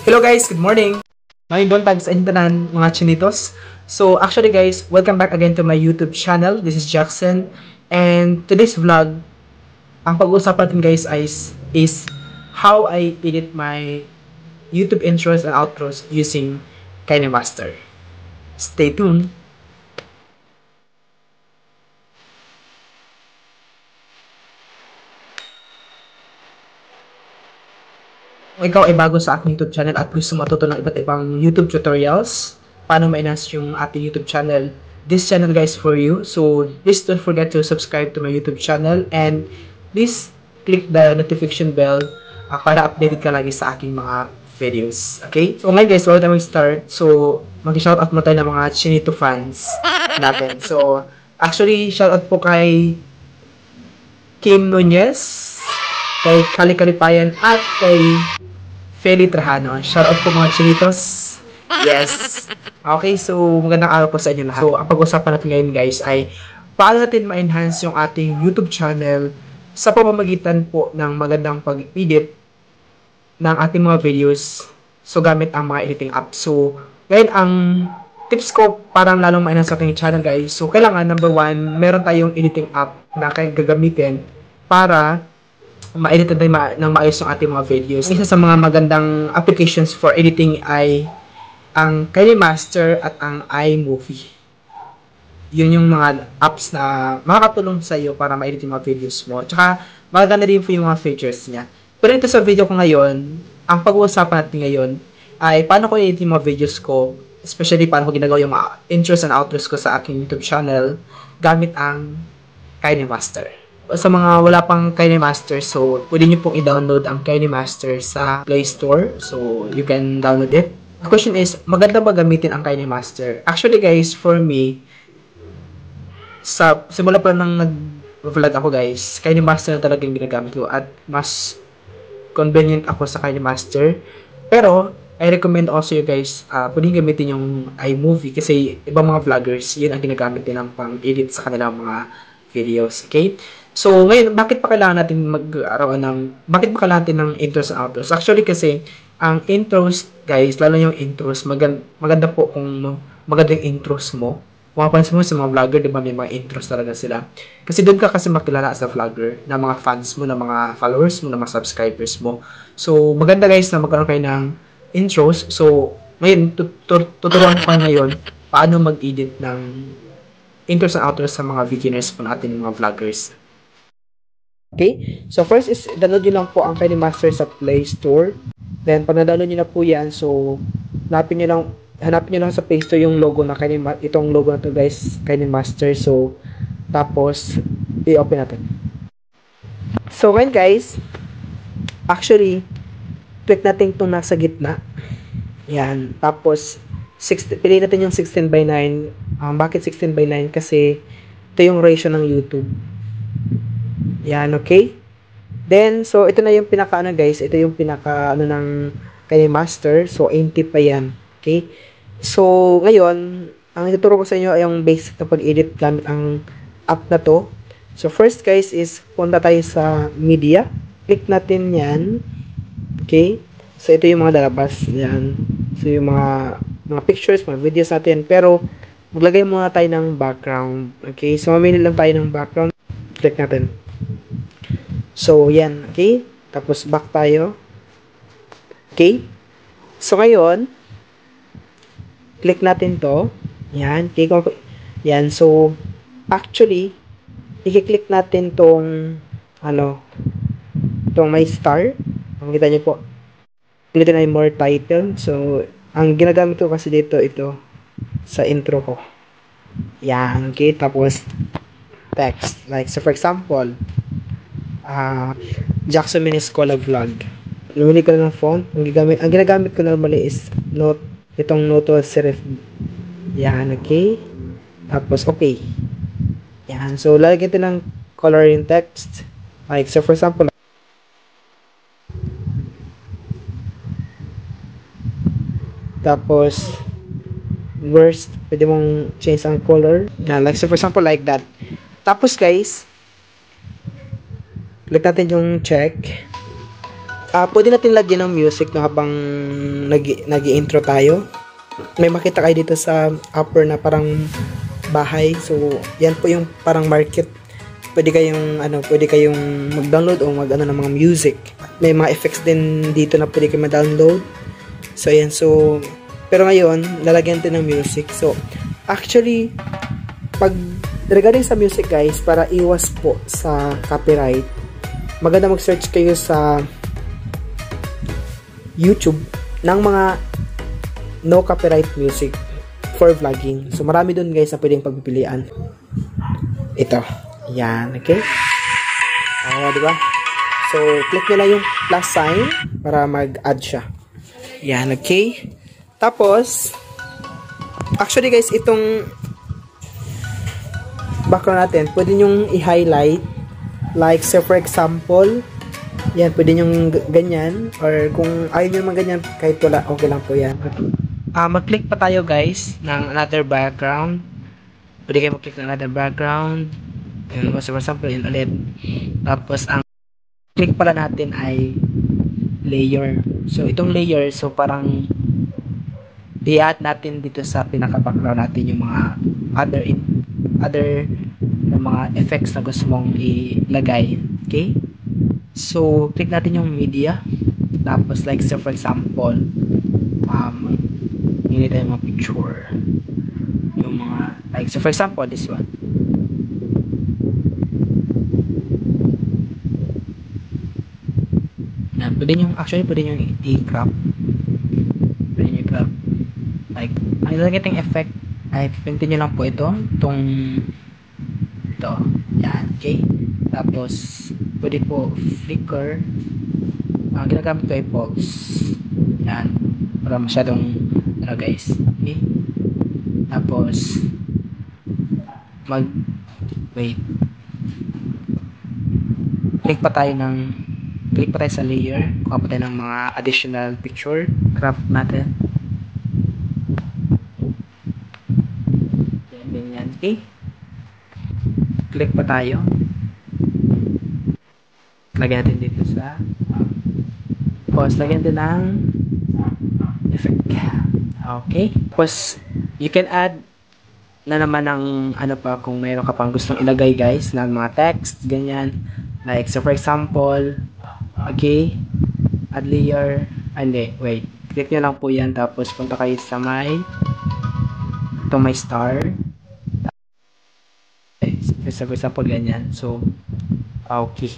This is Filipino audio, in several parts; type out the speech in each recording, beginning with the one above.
Hello guys, good morning! Ngayong doon tayo sa intanan mga chinitos. So actually guys, welcome back again to my YouTube channel. This is Jackson. And today's vlog, ang pag-uusapan natin guys is how I edit my YouTube intros and outros using KineMaster. Stay tuned! Kung ikaw ay bago sa aking YouTube channel at gusto matuto ng iba't ibang YouTube tutorials, paano ma-enhance yung ating YouTube channel, this channel guys for you. So please don't forget to subscribe to my YouTube channel and please click the notification bell para updated ka lagi sa aking mga videos. Okay? So ngayon guys, bago tayo mag-start, so mag-shoutout mo tayo ng mga Chinito fans natin. So actually, shoutout po kay Kim Nunez, kay Kali Kalipayan, at kay Feli Trajano. Shoutout po mga chinitos. Yes. Okay, so magandang araw po sa inyo lahat. So, ang pag-usapan natin ngayon guys ay paano natin ma-enhance yung ating YouTube channel sa pamamagitan po ng magandang pag-edit ng ating mga videos. So, gamit ang mga editing apps. So, ngayon ang tips ko parang lalong ma-enhance sa ating channel guys. So, kailangan number 1, meron tayong editing app na kayang gagamitin para ma-edit natin ng maayos yung ating mga videos. Isa sa mga magandang applications for editing ay ang KineMaster at ang iMovie. Yun yung mga apps na makakatulong sa iyo para ma-edit yung mga videos mo. Tsaka, maganda rin po yung mga features niya. Pero ito sa video ko ngayon, ang pag-uusapan natin ngayon ay paano ko i-edit yung mga videos ko, especially paano ko ginagawa yung mga intros and outros ko sa aking YouTube channel gamit ang KineMaster. Sa mga wala pang KineMaster, so pwede nyo pong i-download ang KineMaster sa Play Store. So, you can download it. The question is, maganda ba gamitin ang KineMaster? Actually guys, for me, sa simula pa nang nag-vlog ako guys, KineMaster na talagang ginagamit ko at mas convenient ako sa KineMaster. Pero, I recommend also you guys, pwedeng gamitin yung iMovie kasi ibang mga vloggers, yun ang ginagamit nilang pang-edit sa kanilang mga videos. Okay? So, ngayon, bakit pa kailangan natin bakit pa kailangan natin ng intros and outros? Actually, kasi, ang intros, guys, lalo yung intros, maganda po kung maganda yung intros mo. Kung mapansin mo sa mga vlogger, di ba, may mga intros talaga sila. Kasi doon ka kasi makilala as a vlogger, na mga fans mo, na mga followers mo, na mga subscribers mo. So, maganda guys na magkaroon kayo ng intros. So, ngayon, tuturuan ko kayo ngayon paano mag-edit ng intros and outros sa mga beginners po natin, mga vloggers. Okay? So, first is, download nyo lang po ang KineMaster sa Play Store. Then, pag na-download nyo na po yan, so, hanapin nyo lang sa Play Store yung logo na itong logo na to guys, KineMaster. So, tapos, i-open natin. So, ngayon guys, actually, click natin itong nasa gitna. Yan. Tapos, piliin natin yung 16:9. Bakit 16:9? Kasi, ito yung ratio ng YouTube. Yan, okay? Then, so, ito na yung guys. Ito yung ng KineMaster. So, 80 pa yan. Okay? So, ngayon, ang ituturo ko sa inyo ay yung basic na pag-edit gamit ang app na to. So, first guys is, punta tayo sa media. Click natin yan. Okay? So, ito yung mga lalabas. Yan. So, yung mga pictures, mga videos natin. Pero, maglagay muna tayo ng background. Okay? So, mamili lang tayo ng background. Click natin. So, yan. Okay? Tapos, back tayo. Okay? So, ngayon, click natin to. Yan. Okay? Yan. So, actually, i-click natin tong, may star. Makikita nyo po. Click na yung more title. So, ang ginagamit ko kasi dito, ito, sa intro ko. Yan. Okay? Tapos, text. Like, so for example, Jackson Miniscola Vlog. Lumili ko ng font. Ang ginagamit ko normally is itong Noto Serif. Yan, okay? Tapos, okay. Yan. So, lalagyan ito ng color yung text. Like, so for example, tapos, worst, pwede mong change ang color. Yan, like, so for example, like that. Tapos, guys, click natin yung check. Pwede natin lagyan ng music no, habang nag-i-intro tayo. May makita kayo dito sa upper na parang bahay. So, yan po yung parang market. Pwede kayong mag-download o ng mga music. May mga effects din dito na pwede kayong ma-download. So, ayan. So, pero ngayon, lalagyan natin ng music. So, actually, regarding sa music guys, para iwas po sa copyright, maganda mag-search kayo sa YouTube ng mga no copyright music for vlogging. So, marami dun guys na pwedeng pagpipilian. Ito. Yan. Okay? Diba? So, click nyo lang yung plus sign para mag-add siya. Yan. Okay? Tapos, actually guys, itong background natin, pwede nyong i-highlight. Like, so for example, yan, pwede nyong ganyan. Or kung ayaw nyo naman ganyan, kahit wala, okay lang po yan. Mag-click pa tayo guys ng another background. Pwede kayo mag-click ng another background. Yun, so for example, yun ulit. Tapos, ang click pala natin ay layer. So, itong layer, so parang i-add natin dito sa pinaka-background natin yung mga other mga effects na gusto mong ilagay. Okay? So, click natin yung media. Tapos, like, so for example, hindi tayo mga picture. Yung mga, like, so for example, this one. Yan, pwede nyo i-crop. Pwede nyo i-crop. Like, ang ilagay effect ay pintin nyo lang po ito. Ito. Yan, okay? Tapos, pwede po flicker. Ang ginagamit ko ay pulse. Yan. Para masyadong, guys. Okay? Tapos, wait. Click pa tayo sa layer. Kuha pa tayo ng mga additional picture. Crop natin. Yan. Okay? Click pa tayo. Lagyan natin dito sa pause. Lagyan natin ng effect. Okay? Tapos, you can add na naman ng kung mayroon ka pang gustong ilagay guys ng mga text, ganyan. Like, so for example, okay, add layer, wait, click nyo lang po yan, tapos punta kayo sa may star. So, for example, ganyan. So, okay.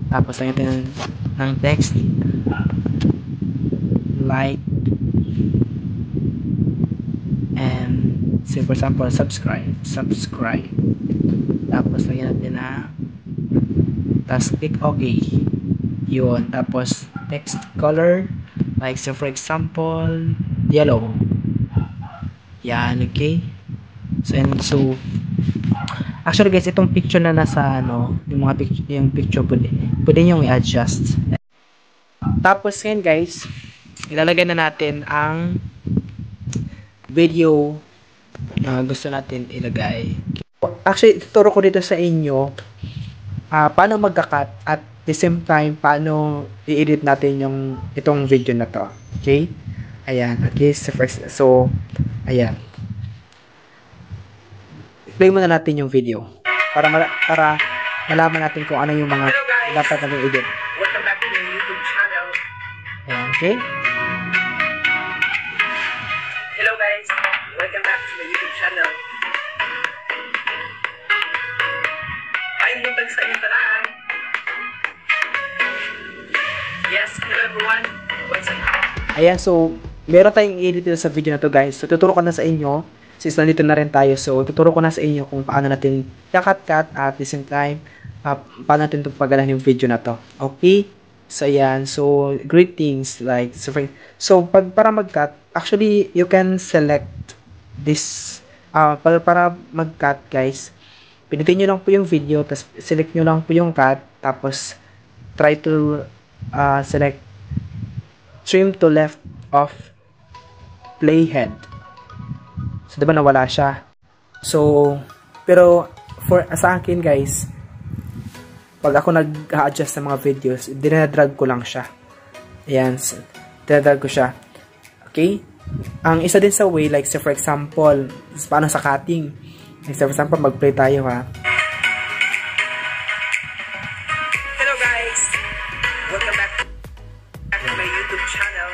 Tapos, lagyan natin ng text. Like. And, say for example, subscribe. Tapos, lagyan natin na tapos, click OK. Yun. Tapos, text color. Like, so for example, yellow. Yan, okay? So, actually guys, itong picture na nasa yung picture pwede nyo i-adjust. Tapos ngayon guys, ilalagay na natin ang video na gusto natin ilagay. Actually, tuturo ko dito sa inyo paano magka-cut at the same time paano i-edit natin itong video na to. Okay? Ayan. Okay, so ayan. Play muna natin yung video para malaman natin kung ano yung mga dapat natin i-edit. Welcome back to my YouTube channel. Ayan, okay? Hello guys, welcome back to my YouTube channel. Paindutan sa inyong talaan. Yes, hello everyone. What's up? Ayan, so meron tayong i-edit dito sa video na to guys. So tuturo ko na sa inyo. Since nandito na rin tayo, so tuturo ko na sa inyo kung paano natin i-cut at the same time, paano natin itong pagalahan yung video na to. Okay? So, ayan. So, greetings. Like, so para mag-cut, actually, you can select this, para mag-cut, guys. Pinitin nyo lang po yung video, tapos select nyo lang po yung cut, tapos try to select trim to left of playhead. So, diba nawala siya? So, pero sa akin guys, pag ako nag-adjust ng mga videos, dinadrag ko lang siya. Ayan, so, dinadrag ko siya. Okay? Ang isa din sa way, like, so for example, paano sa cutting? Like, so for example, mag-play tayo, ha? Hello guys! Welcome back to my YouTube channel.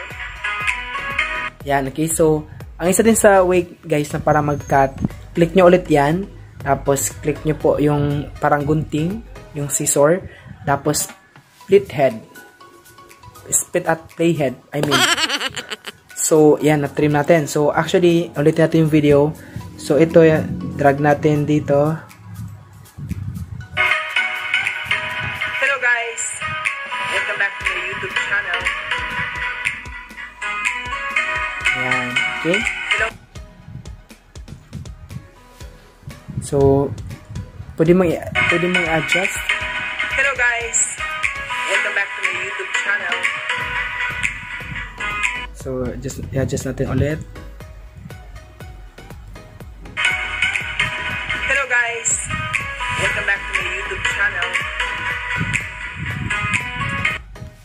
Yan, okay? So, ang isa din sa way, guys, na para mag-cut, click nyo ulit yan. Tapos, click nyo po yung parang gunting, yung scissor. Tapos, split head. Split at play head, I mean. So, yan, na-trim natin. So, actually, ulitin natin yung video. So, ito, drag natin dito. Hello guys! Welcome back to my YouTube channel. Yan, okay? Hello. So, pwede mong i-adjust. Hello guys! Welcome back to my YouTube channel. So, just i-adjust natin ulit. Hello guys! Welcome back to my YouTube channel.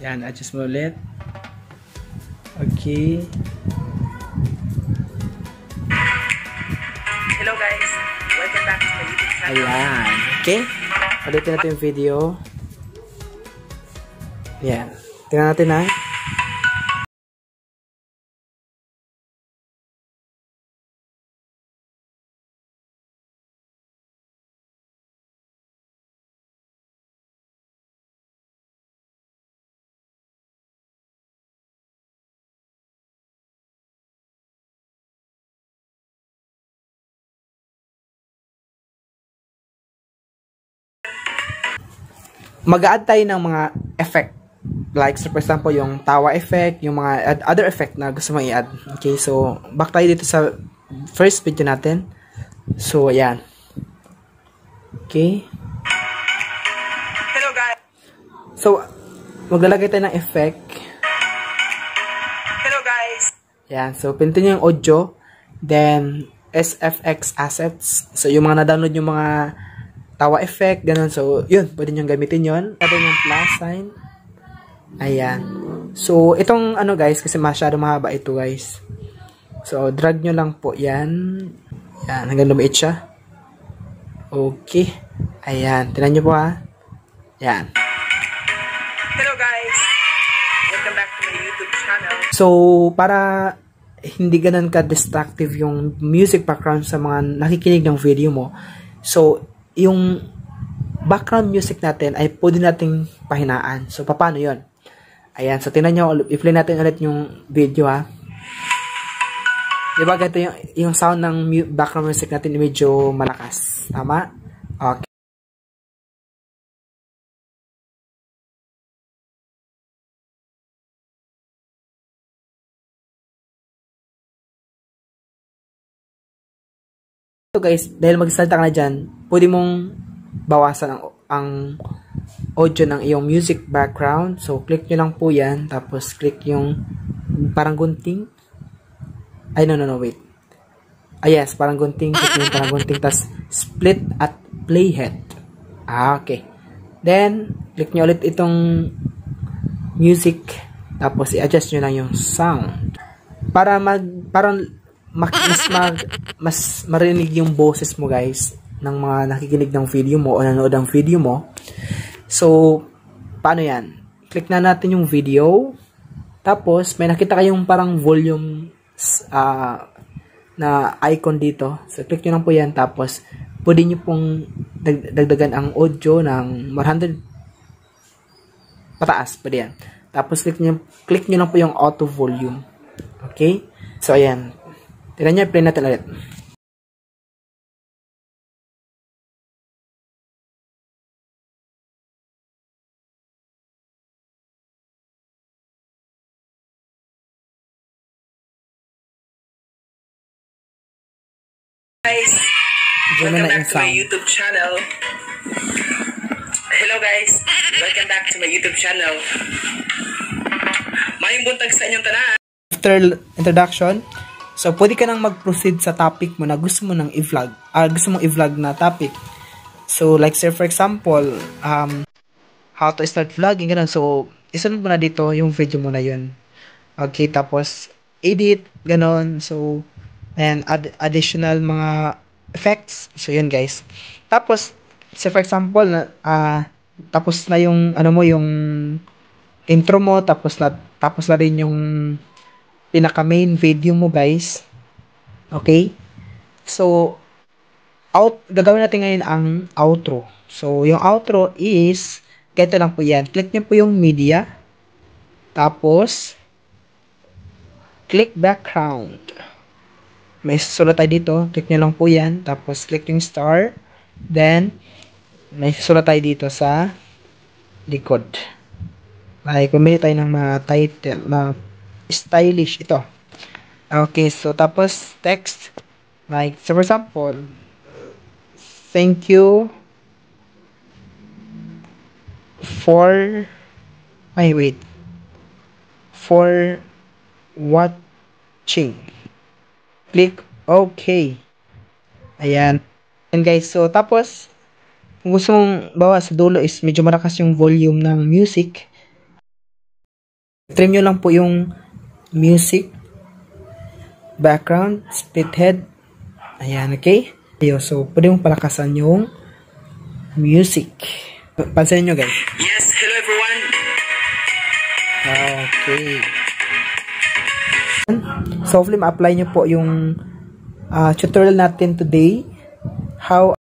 Yan, adjust mo ulit. Okay. Hello guys! Welcome back to my YouTube channel. Ayan. Okay? Ulitin natin yung video. Yan. Tingnan natin, ha? Mag-add tayo ng mga effect. Like, so for example, yung tawa effect, yung mga other effect na gusto mong i-add. Okay, so, back tayo dito sa first video natin. So, ayan. Okay. Hello guys! So, maglalagay tayo ng effect. Hello guys! Ayan, so, pindutin nyo yung audio. Then, SFX assets. So, yung mga na-download yung mga tawa effect, ganun. So, yun, pwede nyo gamitin yun. Pwede yung plus sign. Ayan. So, itong ano guys, kasi masyado mahaba ito guys. So, drag nyo lang po yan. Ayan, hanggang lumiit siya. Okay. Ayan, tinan nyo po ha. Ayan. Hello guys! Welcome back to my YouTube channel. So, para hindi ganun ka-destructive yung music background sa mga nakikinig ng video mo. So, yung background music natin ay pwede nating pahinaan. So, paano yun? Ayan. So, tingnan nyo. I-play natin ulit yung video, ha. Diba, ganito yung sound ng background music natin medyo malakas. Tama? Okay. So guys, dahil magsalita ka na dyan, pwede mong bawasan ang audio ng iyong music background. So, click nyo lang po yan. Tapos, click yung parang gunting. Ay, no, wait. Ah, yes, parang gunting. Click yung parang gunting. Tapos, split at playhead. Ah, okay. Then, click nyo ulit itong music. Tapos, i-adjust nyo lang yung sound. Para mas marinig yung boses mo guys ng mga nakikinig ng video mo o nanood ng video mo. So, paano yan? Click na natin yung video. Tapos, may nakita kayong parang volume na icon dito. So, click nyo lang po yan. Tapos, pwede nyo pong dagdagan ang audio ng 100 pataas. Pwede yan. Tapos, click nyo lang po yung auto volume. Okay? So, ayan. Tignan nyo, play natin ulit. Guys! Welcome back to my YouTube channel. Hello guys! Welcome back to my YouTube channel. Mayong buntag sa inyong tanan. After introduction, so pwede ka nang mag-proceed sa topic mo na gusto mo nang i-vlog. Gusto mong i-vlog na topic. So like say for example, how to start vlogging, ganun. So, isunod mo na dito yung video mo na yun. Okay, tapos, edit, ganun. So, and additional mga effects. So, yun guys. Tapos, say for example, tapos na yung, ano mo, yung intro mo, tapos na rin yung pinaka main video mo guys. Okay? So, gagawin natin ngayon ang outro. So, yung outro is, ganito lang po yan. Click nyo po yung media. Tapos, click background. May susulat tayo dito. Click nyo lang po yan. Tapos, click yung star. Then, may susulat tayo dito sa likod. Like, pumili tayo ng mga title na stylish. Ito. Okay, so, tapos, text. Like, so for example, thank you for for watching. Click OK. Ayan. And guys, so tapos kung gusto mong bawa sa dulo is medyo malakas yung volume ng music, trim nyo lang po yung music background, split head. Ayan, okay? So, pwede mong palakasan yung music. Pansin nyo, guys. Yes, hello everyone. Okay. So, hopefully, ma-apply nyo po yung tutorial natin today. How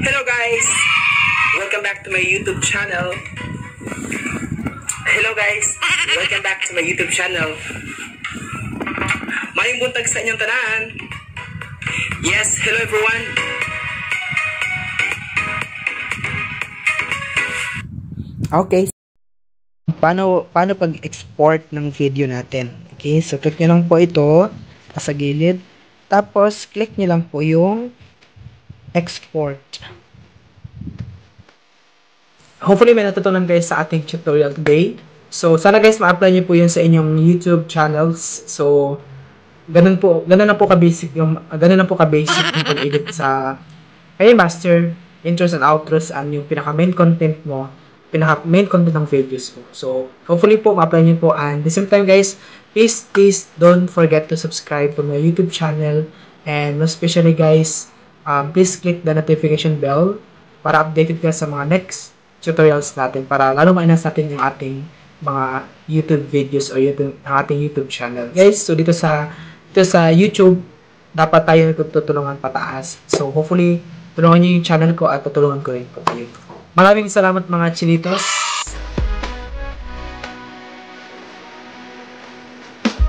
Hello guys. Welcome back to my YouTube channel. Hello guys. Welcome back to my YouTube channel. Mayong buntag sa inyong tanan. Yes, hello everyone. Okay. Paano pag-export ng video natin? Okay, so click nyo lang po ito sa gilid. Tapos, click nyo lang po yung export. Hopefully, may natutunan guys sa ating tutorial today. So, sana guys, ma-apply nyo po yun sa inyong YouTube channels. So, ganun na po ka-basic yung pag-edit sa master, intros and outros, and yung pinaka-main content mo, pinaka-main content ng videos mo. So, hopefully po, ma-apply nyo po. And at the same time guys, please don't forget to subscribe to my YouTube channel. And most especially guys, please click the notification bell para updated ka sa mga next tutorials natin, para lalo ma-enhance natin yung ating mga YouTube videos o ang ating YouTube channel. Guys, so dito sa YouTube, dapat tayo tutulungan pataas. So, hopefully, tulungan nyo yung channel ko at tutulungan ko rin po kayo. Maraming salamat mga chinitos.